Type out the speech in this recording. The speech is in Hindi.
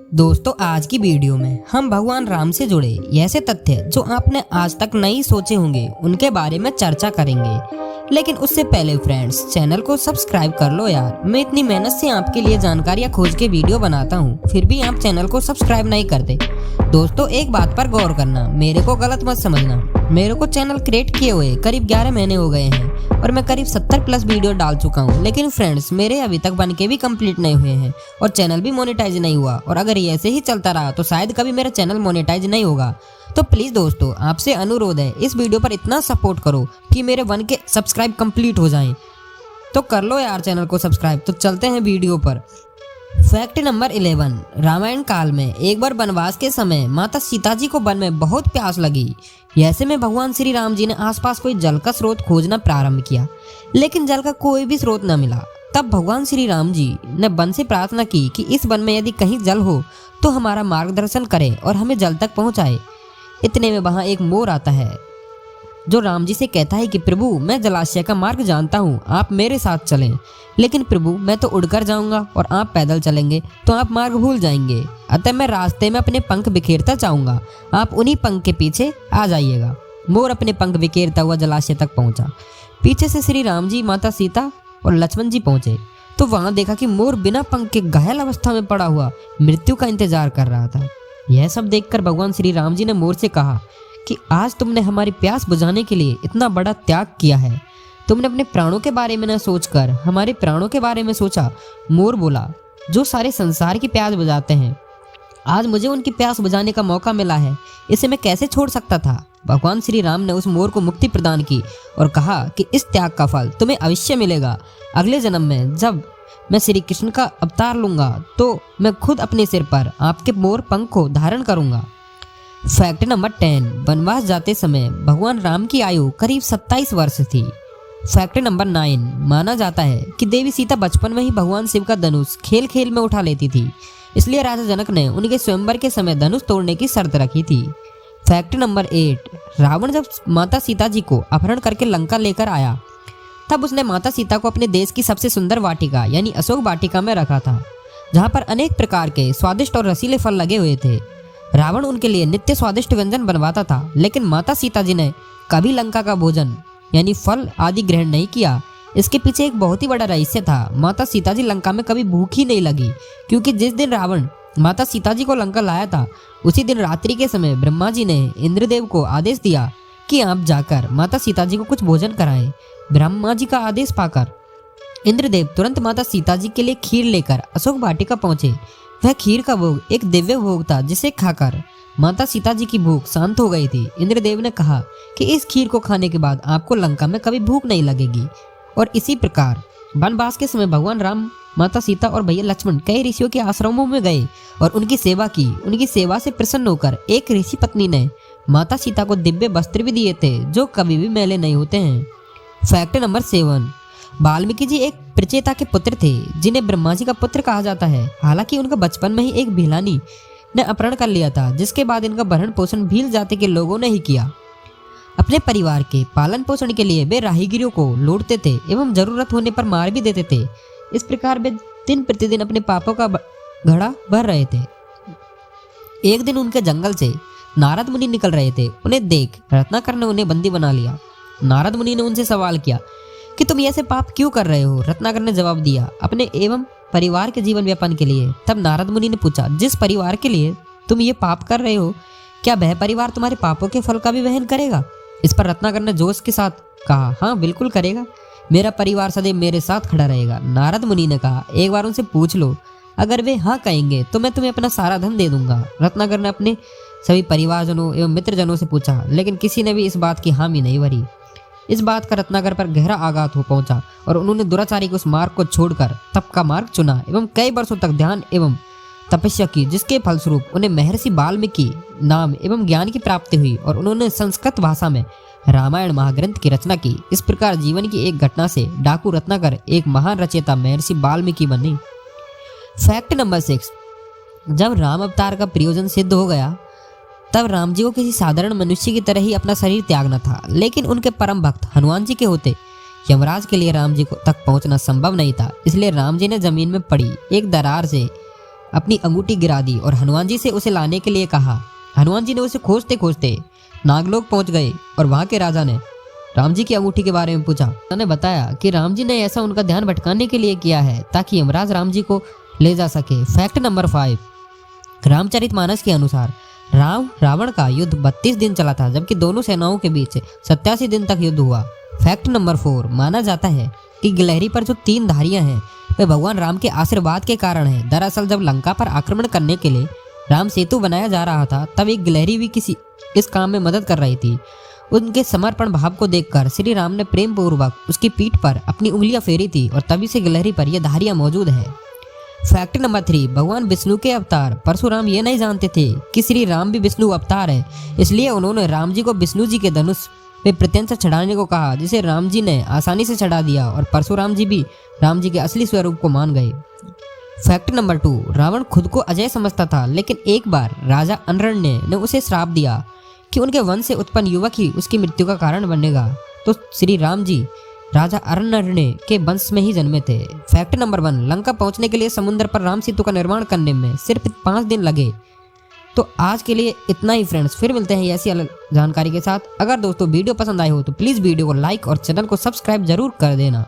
दोस्तों, आज की वीडियो में हम भगवान राम से जुड़े ऐसे तथ्य जो आपने आज तक नहीं सोचे होंगे उनके बारे में चर्चा करेंगे। लेकिन उससे पहले फ्रेंड्स, चैनल को सब्सक्राइब कर लो यार। मैं इतनी मेहनत से आपके लिए जानकारियां खोज के वीडियो बनाता हूँ, फिर भी आप चैनल को सब्सक्राइब नहीं करते। दोस्तों, एक बात पर गौर करना, मेरे को गलत मत समझना। मेरे को चैनल क्रिएट किए हुए करीब 11 महीने हो गए हैं और मैं करीब 70 प्लस वीडियो डाल चुका हूँ। लेकिन फ्रेंड्स, मेरे अभी तक बन के भी कंप्लीट नहीं हुए हैं और चैनल भी मोनेटाइज नहीं हुआ। और अगर ये ऐसे ही चलता रहा तो शायद कभी मेरा चैनल मोनेटाइज नहीं होगा। तो प्लीज दोस्तों, आपसे अनुरोध है, इस वीडियो पर इतना सपोर्ट करो कि मेरे 1 के सब्सक्राइब कंप्लीट हो जाएं। तो कर लो यार चैनल को सब्सक्राइब। तो चलते हैं वीडियो पर। Fact number 11। रामायण काल में एक बार वनवास के समय माता सीता जी को वन में बहुत प्यास लगी। ऐसे में भगवान श्री राम जी ने आसपास कोई जल का स्रोत खोजना प्रारंभ किया, लेकिन जल का कोई भी स्रोत न मिला। तब भगवान श्री राम जी ने वन से प्रार्थना की कि इस वन में यदि कहीं जल हो तो हमारा मार्गदर्शन करे और हमें जल तक पहुंचाए। इतने में वहां एक मोर आता है जो राम जी से कहता है कि प्रभु, मैं जलाशय का मार्ग जानता हूँ, आप मेरे साथ चलें। लेकिन प्रभु, मैं तो उड़कर जाऊंगा और आप पैदल चलेंगे तो आप मार्ग भूल जाएंगे। अतः मैं रास्ते में अपने पंख बिखेरता जाऊंगा, आप उन्हीं पंख के पीछे आ जाइएगा। मोर अपने पंख बिखेरता हुआ जलाशय तक पहुंचा। पीछे से श्री राम जी, माता सीता और लक्ष्मण जी पहुंचे तो वहां देखा कि मोर बिना पंख के घायल अवस्था में पड़ा हुआ मृत्यु का इंतजार कर रहा था। यह सब देखकर भगवान श्री राम जी ने मोर से कहा कि आज तुमने हमारी प्यास बुझाने के लिए इतना बड़ा त्याग किया है। तुमने अपने प्राणों के बारे में न सोचकर हमारे प्राणों के बारे में सोचा। मोर बोला, जो सारे संसार की प्यास बुझाते हैं, आज मुझे उनकी प्यास बुझाने का मौका मिला है, इसे मैं कैसे छोड़ सकता था। भगवान श्री राम ने उस मोर को मुक्ति प्रदान की और कहा कि इस त्याग का फल तुम्हें अवश्य मिलेगा। अगले जन्म में जब मैं श्री कृष्ण का अवतार लूंगा तो मैं खुद अपने सिर पर आपके मोर पंख को धारण करूंगा। Fact number 10। वनवास जाते समय भगवान राम की आयु करीब 27 वर्ष थी। Fact number 9। माना जाता है कि देवी सीता बचपन में ही भगवान शिव का धनुष खेल खेल में उठा लेती थी, इसलिए राजा जनक ने उनके स्वयंवर के समय धनुष तोड़ने की शर्त रखी थी। Fact number 8। रावण जब माता सीता जी को अपहरण करके लंका लेकर आया तब उसने माता सीता को अपने देश की सबसे सुंदर वाटिका यानी अशोक वाटिका में रखा था, जहाँ पर अनेक प्रकार के स्वादिष्ट और रसीले फल लगे हुए थे। रावण उनके लिए नित्य स्वादिष्ट व्यंजन बनवाता था, लेकिन माता सीता जी ने कभी लंका का भोजन यानी फल आदि ग्रहण नहीं किया। इसके पीछे एक बहुत ही बड़ा रहस्य था। माता सीता जी लंका में कभी भूखी नहीं लगी, क्योंकि जिस दिन रावण माता सीता जी को लंका लाया था उसी दिन रात्रि के समय ब्रह्मा जी ने इंद्रदेव को आदेश दिया कि आप जाकर माता सीता जी को कुछ भोजन कराएं। ब्रह्मा जी का आदेश पाकर इंद्रदेव तुरंत माता सीता जी के लिए खीर लेकर अशोक वाटिका पहुंचे। वह खीर का भोग एक दिव्य भोग था, जिसे खाकर माता सीता जी की भूख शांत हो गई थी। इंद्रदेव ने कहा कि इस खीर को खाने के बाद आपको लंका में कभी भूख नहीं लगेगी। और इसी प्रकार वनवास के समय भगवान राम, माता सीता और भैया लक्ष्मण कई ऋषियों के आश्रमों में गए और उनकी सेवा की। उनकी सेवा से प्रसन्न होकर एक ऋषि पत्नी ने माता सीता को दिव्य वस्त्र भी दिए थे, जो कभी भी मैले नहीं होते हैं। Fact number 7। वाल्मीकि जी एक प्रचेता के पुत्र थे, जिन्हें ब्रह्मा जी का पुत्र कहा जाता है। हालांकि उनका बचपन में ही एक भीलानी ने अपहरण कर लिया था, जिसके बाद इनका भरण पोषण भील जाति के लोगों ने ही किया। अपने परिवार के पालन पोषण के लिए वे राहगीरों को लूटते थे एवं जरूरत होने पर मार भी देते थे। इस प्रकार वे दिन प्रतिदिन अपने पापों का घड़ा भर रहे थे। एक दिन उनके जंगल से नारद मुनि निकल रहे थे। उन्हें देख रत्नाकर ने उन्हें बंदी बना लिया। नारद मुनि ने उनसे सवाल किया कि तुम ऐसे पाप क्यों कर रहे हो। रत्नाकर ने जवाब दिया, अपने एवं परिवार के जीवन व्यापन के लिए। तब नारद मुनि ने पूछा, जिस परिवार के लिए तुम ये पाप कर रहे हो, क्या वह परिवार तुम्हारे पापों के फल का भी वहन करेगा। इस पर रत्नाकर ने जोश के साथ कहा, हाँ बिल्कुल करेगा, मेरा परिवार सदैव मेरे साथ खड़ा रहेगा। नारद मुनि ने कहा, एक बार उनसे पूछ लो, अगर वे हाँ कहेंगे तो मैं तुम्हें अपना सारा धन दे दूंगा। रत्नाकर ने अपने सभी परिवारजनों एवं मित्रजनों से पूछा, लेकिन किसी ने भी इस बात की हामी नहीं भरी। इस बात का रत्नाकर पर गहरा आघात हो पहुंचा और उन्होंने दुराचारी के उस मार्ग को छोड़कर तप का मार्ग चुना एवं कई वर्षों तक ध्यान एवं तपस्या की, जिसके फलस्वरूप उन्हें महर्षि वाल्मीकि नाम एवं ज्ञान की प्राप्ति हुई और उन्होंने संस्कृत भाषा में रामायण महाग्रंथ की रचना की। इस प्रकार जीवन की एक घटना से डाकू रत्नाकर एक महान रचयिता महर्षि वाल्मीकि बने। Fact number 6। जब राम अवतार का प्रयोजन सिद्ध हो गया तब राम जी को किसी साधारण मनुष्य की तरह ही अपना शरीर त्यागना था, लेकिन उनके परम भक्त हनुमान जी के होते यमराज के लिए राम जी को तक पहुंचना संभव नहीं था। इसलिए राम जी ने जमीन में पड़ी एक दरार से अपनी अंगूठी गिरा दी और हनुमान जी से उसे लाने के लिए कहा। हनुमान जी ने उसे खोजते खोजते नागलोक पहुंच गए और वहां के राजा ने राम जी की अंगूठी के बारे में पूछा। उन्होंने बताया कि राम जी ने ऐसा उनका ध्यान भटकाने के लिए किया है ताकि यमराज राम जी को ले जा सके। फैक्ट नंबर 5, रामचरितमानस के अनुसार राम रावण का युद्ध 32 दिन चला था, जबकि दोनों सेनाओं के बीच 87 दिन तक युद्ध हुआ। फैक्ट नंबर 4, माना जाता है कि गिलहरी पर जो 3 धारियां हैं वे भगवान राम के आशीर्वाद के कारण है। दरअसल जब लंका पर आक्रमण करने के लिए राम सेतु बनाया जा रहा था तब एक गिलहरी भी इस काम में मदद कर रही थी। उनके समर्पण भाव को देखकर श्री राम ने प्रेम पूर्वक उसकी पीठ पर अपनी उंगलियां फेरी थी और तभी से गिलहरी पर यह धारियां मौजूद है। फैक्ट नंबर 3, भगवान विष्णु के अवतार परशुराम ये नहीं जानते थे कि श्री राम भी विष्णु अवतार है, इसलिए उन्होंने राम जी को विष्णु जी के धनुष पे प्रत्यंश चढ़ाने को कहा, जिसे राम जी ने आसानी से चढ़ा दिया और परशुराम जी भी राम जी के असली स्वरूप को मान गए। फैक्ट नंबर 2, रावण खुद को अजय समझता था, लेकिन एक बार राजा अनरण्य ने उसे श्राप दिया कि उनके वंश से उत्पन्न युवक ही उसकी मृत्यु का कारण बनेगा। तो श्री राम जी राजा अरण्य के वंश में ही जन्मे थे। फैक्ट नंबर 1, लंका पहुंचने के लिए समुद्र पर राम सेतु का निर्माण करने में सिर्फ 5 दिन लगे। तो आज के लिए इतना ही फ्रेंड्स, फिर मिलते हैं ऐसी अलग जानकारी के साथ। अगर दोस्तों वीडियो पसंद आए हो तो प्लीज़ वीडियो को लाइक और चैनल को सब्सक्राइब जरूर कर देना।